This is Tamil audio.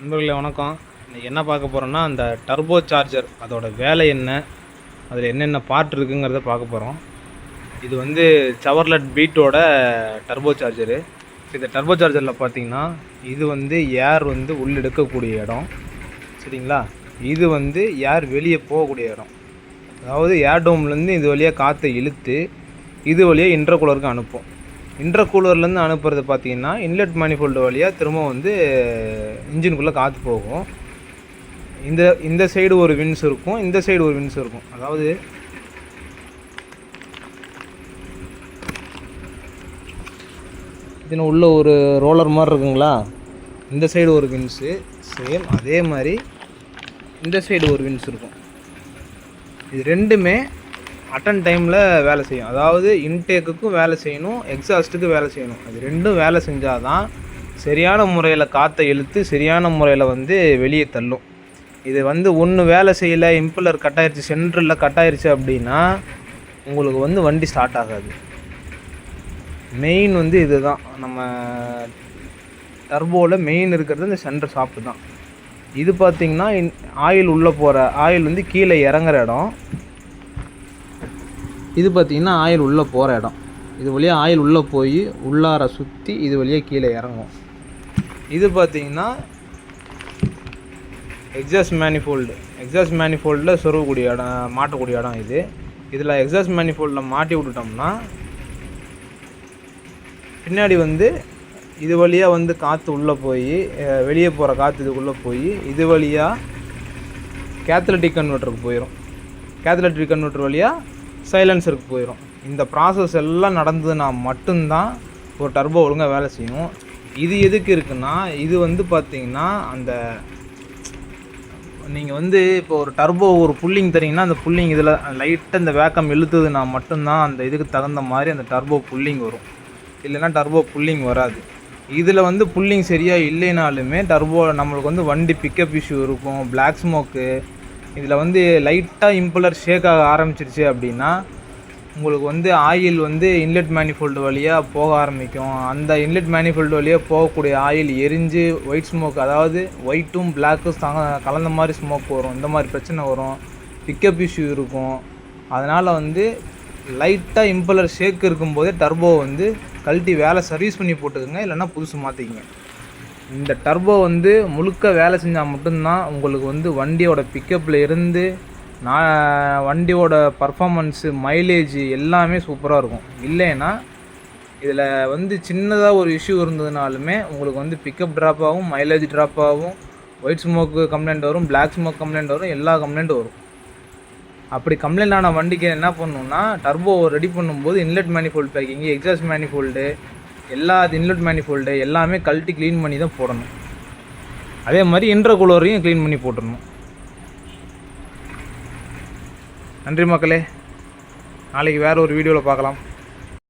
நண்பர்களே வணக்கம். இன்றைக்கி என்ன பார்க்க போகிறோன்னா, அந்த டர்போ சார்ஜர் அதோட வேலை என்ன, அதில் என்னென்ன பார்ட் இருக்குங்கிறத பார்க்க போகிறோம். இது வந்து செவர்லெட் பீட்டோட டர்போ சார்ஜரு. இந்த டர்போ சார்ஜரில் பார்த்தீங்கன்னா, இது வந்து ஏர் வந்து உள்ளெடுக்கக்கூடிய இடம், சரிங்களா? இது வந்து ஏர் வெளியே போகக்கூடிய இடம். அதாவது ஏர் டோம்லேருந்து இது வழியாக காற்றை இழுத்து இது வழியாக இன்டர்கூலருக்கு அனுப்பும். இன்டர்கூலர்லேருந்து அனுப்புறது பார்த்தீங்கன்னா, இன்லெட் மேனிஃபோல்டு வழியாக திரும்ப வந்து இன்ஜினுக்குள்ளே காற்று போகும். இந்த சைடு ஒரு வின்ஸ் இருக்கும், இந்த சைடு ஒரு வின்ஸ் இருக்கும். அதாவது இதில் உள்ள ஒரு ரோலர் மாதிரி இருக்குங்களா, இந்த சைடு ஒரு வின்ஸு, சேம் அதே மாதிரி இந்த சைடு ஒரு வின்ஸ் இருக்கும். இது ரெண்டுமே அட்டன் டைமில் வேலை செய்யும். அதாவது இன்டேக்குக்கும் வேலை செய்யணும், எக்ஸாஸ்ட்டுக்கு வேலை செய்யணும். அது ரெண்டும் வேலை செஞ்சால் தான் சரியான முறையில் காற்றை இழுத்து சரியான முறையில் வந்து வெளியே தள்ளும். இது வந்து ஒன்று வேலை செய்யலை, இம்பலர் கட் ஆயிடுச்சு, சென்ட்ரில் கட் ஆயிடுச்சு அப்படின்னா உங்களுக்கு வந்து வண்டி ஸ்டார்ட் ஆகாது. மெயின் வந்து இது தான், நம்ம டர்போவில் மெயின் இருக்கிறது இந்த சென்டர் ஷாஃப்ட் தான். இது பார்த்திங்கன்னா ஆயில் உள்ளே போகிற ஆயில் வந்து கீழே இறங்குற இடம். இது பார்த்திங்கன்னா ஆயில் உள்ளே போகிற இடம். இது வழியாக ஆயில் உள்ளே போய் உள்ளார சுற்றி இது வழியாக கீழே இறங்கும். இது பார்த்திங்கன்னா எக்ஸாஸ்ட் மேனிஃபோல்டில் சொருகக்கூடிய இடம், மாட்டக்கூடிய இடம் இது. இதில் எக்ஸாஸ்ட் மேனிஃபோல்டில் மாட்டி விட்டுட்டோம்னா பின்னாடி வந்து இது வழியாக வந்து காற்று உள்ளே போய் வெளியே போகிற காற்று இதுக்குள்ளே போய் இது வழியாக கேத்தலிட்டிக் கன்வெர்ட்டருக்கு போயிடும். கேத்தலிட்டிக் கன்வெர்ட்டர் வழியாக சைலன்சருக்கு போயிடும். இந்த ப்ராசஸ் எல்லாம் நடந்ததுன்னா மட்டும்தான் ஒரு டர்போ ஒழுங்காக வேலை செய்யும். இது எதுக்கு இருக்குன்னா, இது வந்து பார்த்திங்கன்னா அந்த நீங்கள் வந்து இப்போ ஒரு டர்போ ஒரு புல்லிங் தரீங்கன்னா, அந்த புல்லிங் இதில் லைட்டாக இந்த வேக்கம் இழுத்துதுன்னா மட்டும்தான் அந்த இதுக்கு தகுந்த மாதிரி அந்த டர்போ புல்லிங் வரும். இல்லைன்னா டர்போ புல்லிங் வராது. இதில் வந்து புல்லிங் சரியாக இல்லைனாலுமே டர்போ நம்மளுக்கு வந்து வண்டி பிக்கப் இஷ்யூ இருக்கும், பிளாக் ஸ்மோக்கு. இதில் வந்து லைட்டாக இம்பலர் ஷேக் ஆக ஆரம்பிச்சிருச்சு அப்படின்னா உங்களுக்கு வந்து ஆயில் வந்து இன்லெட் மேனிஃபோல்டு வழியாக போக ஆரம்பிக்கும். அந்த இன்லெட் மேனிஃபோல்டு வழியாக போகக்கூடிய ஆயில் எரிஞ்சு ஒயிட் ஸ்மோக், அதாவது ஒயிட்டும் பிளாக்கும் கலந்த மாதிரி ஸ்மோக் வரும். இந்த மாதிரி பிரச்சனை வரும், பிக்கப் இஷ்யூ இருக்கும். அதனால் வந்து லைட்டாக இம்பலர் ஷேக் இருக்கும்போதே டர்போ வந்து கழட்டி வேலை சர்வீஸ் பண்ணி போட்டுக்குங்க, இல்லைன்னா புதுசு மாற்றிக்கங்க. இந்த டர்போ வந்து முழுக்க வேலை செஞ்சால் மட்டும்தான் உங்களுக்கு வந்து வண்டியோட பிக்கப்பில் இருந்து வண்டியோட பர்ஃபார்மன்ஸு, மைலேஜ் எல்லாமே சூப்பராக இருக்கும். இல்லைன்னா இதில் வந்து சின்னதாக ஒரு இஷ்யூ இருந்ததுனாலுமே உங்களுக்கு வந்து பிக்கப் ட்ராப் ஆகும், மைலேஜ் ட்ராப் ஆகும், ஒயிட் ஸ்மோக்கு கம்ப்ளைண்ட் வரும், பிளாக் ஸ்மோக் கம்ப்ளைண்ட் வரும், எல்லா கம்ப்ளைண்ட்டும் வரும். அப்படி கம்ப்ளைண்ட் ஆன வண்டிக்கு என்ன பண்ணணும்னா, டர்போ ரெடி பண்ணும்போது inlet manifold packing, exhaust manifold, எல்லா இன்லெட் மேனிஃபோல்டு எல்லாமே கழட்டி க்ளீன் பண்ணி தான் போடணும். அதே மாதிரி இன்டர்கூலரையும் க்ளீன் பண்ணி போட்டுடணும். நன்றி மக்களே, நாளைக்கு வேறு ஒரு வீடியோவில் பார்க்கலாம்.